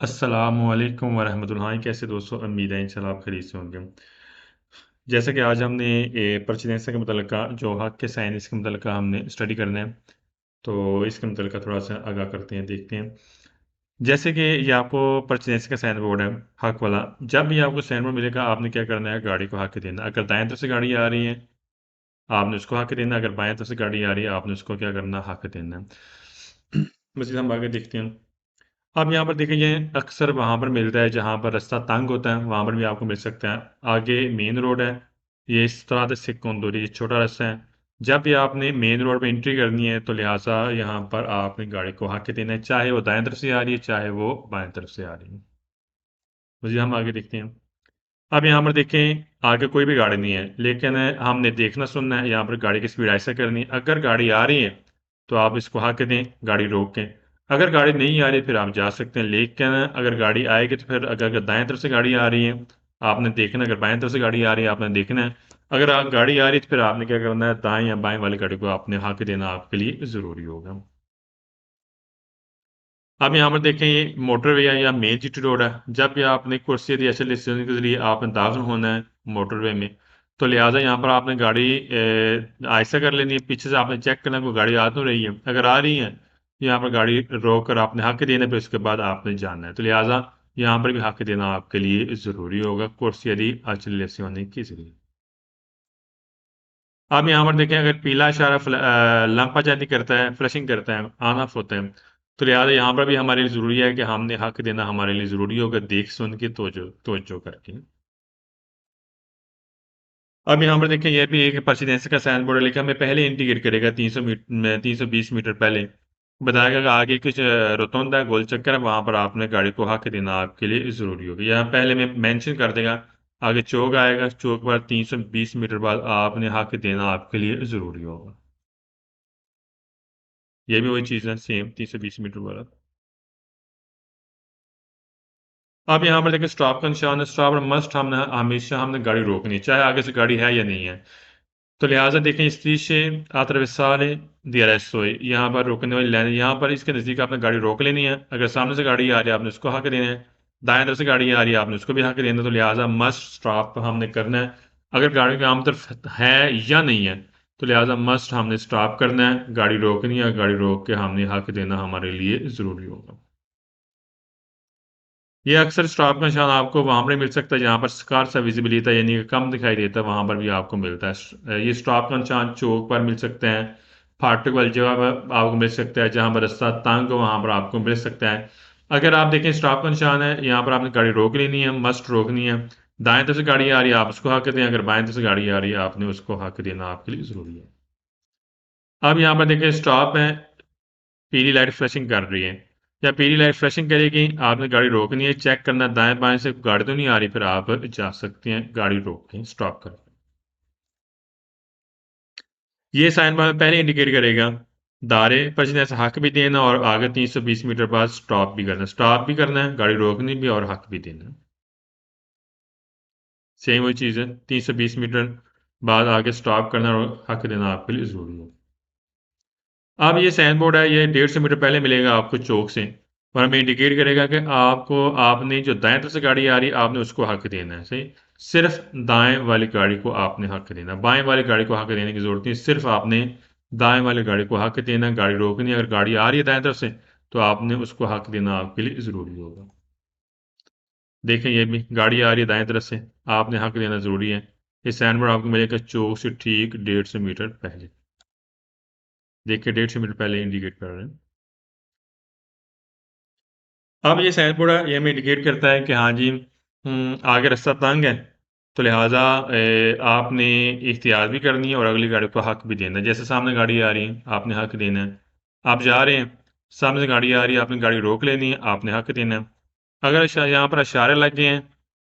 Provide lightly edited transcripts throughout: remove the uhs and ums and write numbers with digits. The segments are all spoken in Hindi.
अस्सलामुअलैकुम वरहमतुल्लाहि कैसे दोस्तों उम्मीद है इंशाल्लाह आप खैरियत से होंगे। जैसे कि आज हमने प्रेसिडेंसी के मुतल्लिका जो हक के साइन इसके मुतल्लिका हमने स्टडी करना है, तो इसके मुतल्लिका थोड़ा-सा आगाह करते हैं, देखते हैं। जैसे कि ये आपको प्रेसिडेंसी का साइन बोर्ड है, हक वाला। जब भी आपको साइन बोर्ड मिलेगा, आपने क्या करना है, गाड़ी को हक देना। अगर दाएँ तरफ से गाड़ी आ रही है, आपने उसको हक देना, अगर बाएँ तरफ से गाड़ी आ रही है, आपने उसको क्या करना, हक देना है। मज़ीद हम आगे देखते हैं। अब यहाँ पर देखिए ये अक्सर वहाँ पर मिलता है जहाँ पर रास्ता तंग होता है, वहाँ पर भी आपको मिल सकता है। आगे मेन रोड है, ये इस तरह से सिक्कों दूरी, ये छोटा रास्ता है। जब भी आपने मेन रोड पे एंट्री करनी है, तो लिहाजा यहाँ पर आपने गाड़ी को हाके देना है, चाहे वो दाएं तरफ से आ रही है, चाहे वो बाएं तरफ से आ रही है। मुझे हम आगे देखते हैं। अब यहाँ पर देखें, आगे कोई भी गाड़ी नहीं है, लेकिन हमने देखना सुनना है यहाँ पर गाड़ी की स्पीड ऐसा करनी है। अगर गाड़ी आ रही है, तो आप इसको हाके दें, गाड़ी रोकें। अगर गाड़ी नहीं आ रही, फिर आप जा सकते हैं, लेकिन अगर गाड़ी आएगी, तो फिर अगर दाएं तरफ से गाड़ी आ रही है, आपने देखना, अगर बाएं तरफ से गाड़ी आ रही है, आपने देखना है। अगर गाड़ी आ रही है, तो फिर आपने क्या करना है, दाएं या बाएं वाली गाड़ी को आपने हाके देना आपके लिए ज़रूरी होगा। अब यहाँ पर देखें, ये मोटरवे है या मेन जीटी रोड है। जब भी आपने कुर्सी या स्टेशन के जरिए आपने दाखिल होना है मोटरवे में, तो लिहाजा यहाँ पर आपने गाड़ी आहिस्ता कर लेनी है। पीछे से आपने चेक करना है कोई गाड़ी आ तो रही है। अगर आ रही है, तो यहाँ पर गाड़ी रोक कर आपने हक देना, फिर उसके बाद आपने जाना है। तो लिहाजा यहाँ पर भी हक देना आपके लिए ज़रूरी होगा कुर्सी यदि होने के जरिए। अब यहाँ पर देखें, अगर पीला इशारा लंपा जाती करता है, फ्लशिंग करता है, ऑन ऑफ होता है, तो लिहाजा यहाँ पर भी हमारे लिए ज़रूरी है कि हमने हक देना हमारे लिए ज़रूरी होगा, देख सुन के तवज्जो तवज्जो करके। अब यहाँ पर देखें, यह भी एक प्रेसिडेंसी का साइन बोर्ड है, लेकिन हमें पहले इंडिकेट करेगा 320 मीटर पहले बताएगा कि आगे कुछ रोतुंड है, गोल चक्कर है, वहां पर आपने गाड़ी को हक देना आपके लिए जरूरी होगा। यहाँ पहले में मेंशन कर देगा। आगे चौक आएगा, चौक पर 320 मीटर बाद आपने हक देना आपके लिए जरूरी होगा। ये भी वही चीज़ है, सेम 320 मीटर वाला। अब यहाँ पर देखिए, स्टॉप का निशान है, स्टॉप पर मस्ट हमने हमेशा हमने गाड़ी रोकनी है, चाहे आगे से गाड़ी है या नहीं है। तो लिहाजा देखें, strisce attraversare di adesso यहाँ पर रोकने वाली लाइन है, यहाँ पर इसके नज़दीक आपने गाड़ी रोक लेनी है। अगर सामने से गाड़ी आ रही है, आपने उसको हक देना है। दाएं तरफ से गाड़ी आ रही है, आपने उसको भी हक देना है। तो लिहाजा मस्ट स्टॉप हमने करना है। अगर गाड़ी की आम तरफ है या नहीं है, तो लिहाजा मस्ट हमने स्टॉप करना है, गाड़ी रोकनी है। गाड़ी रोक के हमने हक देना हमारे लिए ज़रूरी होगा। ये अक्सर स्टॉप का निशान आपको वहाँ पर मिल सकता है जहाँ पर स्कार सा विजिबिलिटी यानी कि कम दिखाई देता है, वहाँ पर भी आपको मिलता है। ये स्टॉप का निशान चौक पर मिल सकते हैं, फाटक वाली जगह पर आपको मिल सकता है, जहाँ पर रास्ता तंग हो वहाँ पर आपको मिल सकता है। अगर आप देखें, स्टॉप का निशान है, यहाँ पर आपने गाड़ी रोक लेनी है, मस्ट रोकनी है। दाएं तरफ से गाड़ी आ रही है, आप उसको हक दें, अगर बाएं तरफ से गाड़ी आ रही है, आपने उसको हक देना आपके लिए ज़रूरी है। अब यहाँ पर देखिए, स्टॉप है, पीली लाइट फ्लैशिंग कर रही है, या पीली लाइट फ्लैशिंग करेगी, आपने गाड़ी रोकनी है, चेक करना दाएं बाएं से गाड़ी तो नहीं आ रही, फिर आप जा सकते हैं गाड़ी रोक के स्टॉप कर। ये साइन में पहले इंडिकेट करेगा दारे पर जैसे हक भी देना, और आगे 320 मीटर बाद स्टॉप भी करना है, गाड़ी रोकनी भी और हक भी देना है। सेम वही चीज़ है, 320 मीटर बाद आगे स्टॉप करना और हक देना आपके लिए जरूरी है। अब ये साइन बोर्ड है, ये 150 मीटर पहले मिलेगा आपको चौक से, और हमें इंडिकेट करेगा कि आपको आपने जो दाएं तरफ से गाड़ी आ रही है, आपने उसको हक देना है। सही, सिर्फ दाएं वाली गाड़ी को आपने हक देना, बाएं वाली गाड़ी को हक देने की जरूरत नहीं, सिर्फ आपने दाएं वाली गाड़ी को हक देना, गाड़ी रोकनी। अगर गाड़ी आ रही है दाएं तरफ से, तो आपने उसको हक देना आपके लिए जरूरी होगा। देखें, ये भी गाड़ी आ रही है दाएं तरफ से, आपने हक देना जरूरी है। ये साइन बोर्ड आपको मिलेगा चौक से ठीक 150 मीटर पहले। देखिए, 150 मीटर पहले इंडिकेट कर रहे हैं। अब ये साइन बोर्ड है, ये हमें इंडिकेट करता है कि हाँ जी, आगे रास्ता तंग है, तो लिहाजा आपने एहतियात भी करनी है और अगली गाड़ी को हक भी देना है। जैसे सामने गाड़ी आ रही है, आपने हक देना है। आप जा रहे हैं, सामने से गाड़ी आ रही है, आपने गाड़ी रोक लेनी है, आपने हक देना है। अगर यहाँ पर इशारे लग गए हैं,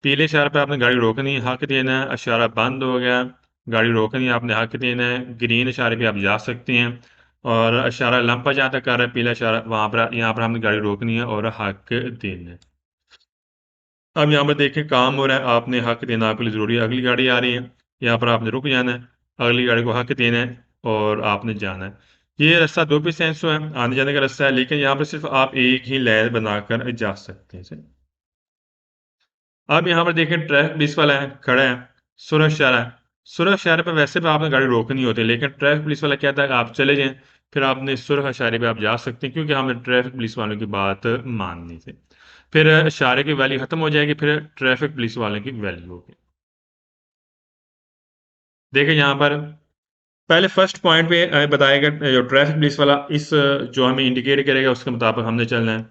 पीले इशारे पर आपने गाड़ी रोकनी है, हक देना है। इशारा बंद हो गया, गाड़ी रोकनी है, आपने हक देना है। ग्रीन इशारे पे आप जा सकते हैं, और इशारा लंपा जहाँ तक कर रहा है, पीला इशारा, वहाँ पर यहाँ पर हमने गाड़ी रोकनी है और हक देना है। अब यहाँ पर देखें, काम हो रहा है, आपने हक देना आपके लिए ज़रूरी है। अगली गाड़ी आ रही है, यहाँ पर आपने रुक जाना है, अगली गाड़ी को हक देना है और आपने जाना है। ये रास्ता दो भी सेंस है, आने जाने का रास्ता है, लेकिन यहाँ पर सिर्फ आप एक ही लेयर बनाकर जा सकते हैं। अब यहाँ पर देखें ट्रैफिक पुलिस वाला है, खड़ा है, सुरक्षा इशारा है। सुरक्षा इशारे पे वैसे भी आपने गाड़ी रोकनी होती है, लेकिन ट्रैफिक पुलिस वाला कहता है कि आप चले जाएं, फिर आपने सुरक्षा इशारे पे आप जा सकते हैं, क्योंकि हमने ट्रैफिक पुलिस वालों की बात माननी थी। फिर इशारे की वैल्यू खत्म हो जाएगी, फिर ट्रैफिक पुलिस वालों की वैल्यू होगी। देखिए यहाँ पर पहले फर्स्ट पॉइंट पे बताएगा जो ट्रैफिक पुलिस वाला इस जो हमें इंडिकेट करेगा उसके मुताबिक हमने चलना है।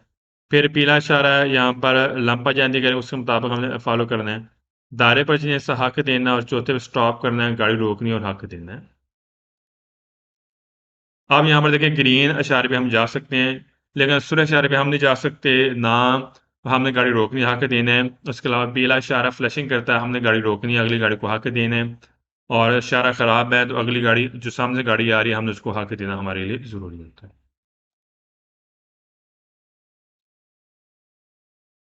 फिर पीला इशारा है यहाँ पर लंपा जानती करेगा, उसके मुताबिक हमने फॉलो करना है। दायरे पर जैसा हक देना और चौथे पे स्टॉप करना है, गाड़ी रोकनी और हक देना है। अब यहाँ पर देखें ग्रीन इशारे पे हम जा सकते हैं, लेकिन सूर्य इशारे पे हम नहीं जा सकते ना। हमने गाड़ी रोकनी हक देना है। उसके अलावा पीला इशारा फ्लैशिंग करता है, हमने गाड़ी रोकनी है, अगली गाड़ी को हक देना है। और इशारा खराब है तो अगली गाड़ी जो सामने से गाड़ी आ रही है हमने उसको हक देना हमारे लिए जरूरी होता है।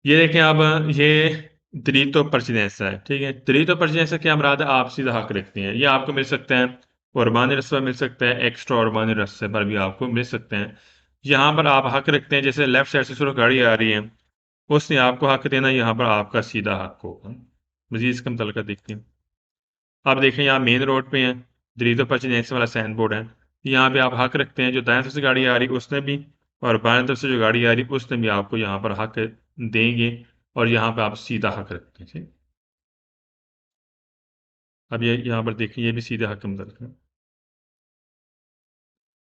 ये देखें अब ये दरीतो परचनेस है, ठीक है। दरीतो परचनेस से क्या मुराद है, आप सीधा हक रखते हैं, ये आपको मिल सकते हैं उर्बानी रस्ते पर मिल सकता है, एक्स्ट्रा उर्बानी रस्ते पर भी आपको मिल सकते हैं। यहाँ पर आप हक रखते हैं, जैसे लेफ्ट साइड से शुरू गाड़ी आ रही है, उसने आपको हक देना, यहाँ पर आपका सीधा हक होगा। मजीद इसका मुतल्लिका देखते हैं। आप देखें यहाँ मेन रोड पे है, दरीतो परचनेस वाला साइन बोर्ड है। यहाँ पे आप हक रखते हैं, जो दाएं तरफ से गाड़ी आ रही है उसने भी, और बाएं तरफ से जो गाड़ी आ रही है उसने भी आपको यहाँ पर हक देंगे। और यहाँ पे आप सीधा हक रखते हैं। अब ये यहाँ पर देखिए, ये भी सीधा हक का मतलब है।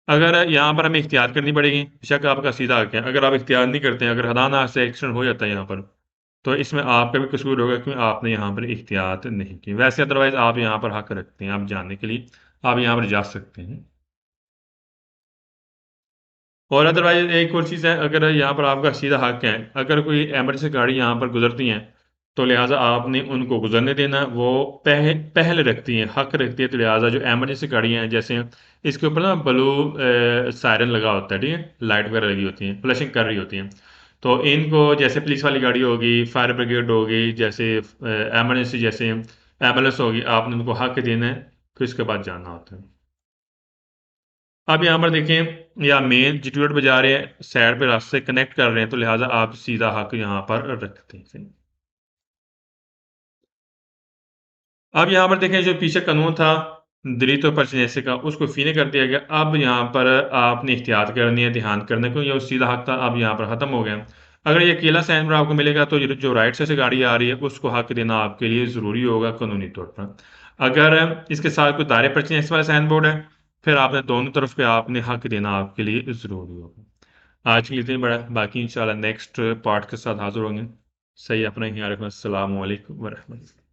अगर यहाँ पर हमें इख्तियार करनी पड़ेगी, बेशक आपका सीधा हक है, अगर आप इख्तियार नहीं करते हैं, अगर हदाना से एक्सीडेंट हो जाता है यहाँ पर, तो इसमें आपका भी कसूर होगा, क्योंकि आपने यहाँ पर इख्तियार नहीं की। वैसे अदरवाइज आप यहाँ पर हक रखते हैं, आप जानने के लिए आप यहाँ पर जा सकते हैं। और अदरवाइज एक और चीज़ है, अगर यहाँ पर आपका सीधा हक है, अगर कोई एमरजेंसी गाड़ी यहाँ पर गुजरती हैं, तो लिहाजा आपने उनको गुजरने देना, वो पहले रखती हैं, हक रखती है, तो लिहाजा जो एमरजेंसी गाड़ियाँ हैं, जैसे इसके ऊपर ना ब्लू सायरन लगा होता है, ठीक है, लाइट वगैरह लगी होती हैं, फ्लैशिंग कर रही होती हैं, तो इनको जैसे पुलिस वाली गाड़ी होगी, फायर ब्रिगेड होगी, जैसे एमरजेंसी जैसे एम्बुलेंस होगी, आपने उनको हक देना है, फिर उसके बाद जाना होता है। अब यहाँ पर देखें, या मेन जीटी रोड पे जा रहे हैं, साइड पे रास्ते कनेक्ट कर रहे हैं, तो लिहाजा आप सीधा हक यहाँ पर रखते हैं। अब यहाँ पर देखें, जो पीछे कानून था दलितों पर जैसे का, उसको फीने कर दिया गया। अब यहाँ पर आपने एहतियात करनी है, ध्यान करना है, क्योंकि ये सीधा हक था, अब यहाँ पर खत्म हो गया। अगर ये अकेला साइन बोर्ड आपको मिलेगा, तो जो राइट साइड से गाड़ी आ रही है उसको हक देना आपके लिए जरूरी होगा कानूनी तौर पर। अगर इसके साथ कोई दायरे पर वाला साइन बोर्ड है, फिर आपने दोनों तरफ पे आपने हक देना आपके लिए जरूरी होगा। आज के लिए इतनी बड़ा, बाकी इंशाल्लाह नेक्स्ट पार्ट के साथ हाजिर होंगे। सही, अपना ख्याल रखना। अस्सलाम वालेकुम वरहमतुल्लाह।